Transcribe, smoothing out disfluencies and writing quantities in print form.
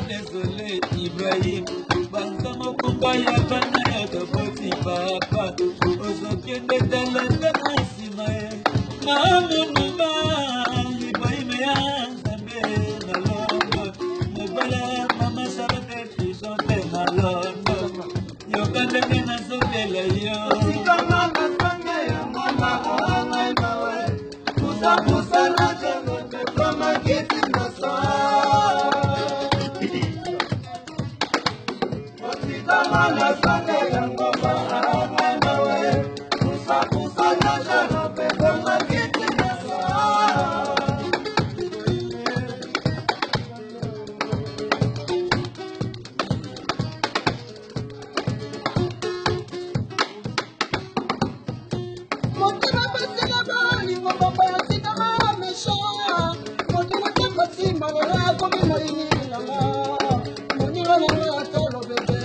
Désolé, Ibrahim, Bankamo Kumbaya Banaya Kaboti Papa, Ozokende Dalanda Simae, Mamu Muma, Ibrahim Zambe, Nalombo, Mubala, Mama Sarate, Fishonte, Nalombo, Yokande Nazobela Yo, Sikama Nasanga, Mama, my Mawe, Musa Najango, Mama Kitty Nasa. Mana sane yango ba mana we kusa na jano pe kama kiti nasa motima pasela bali mo papa sita ma mesha motima tapasi malora ko mi morini lama monira na tolo bebe.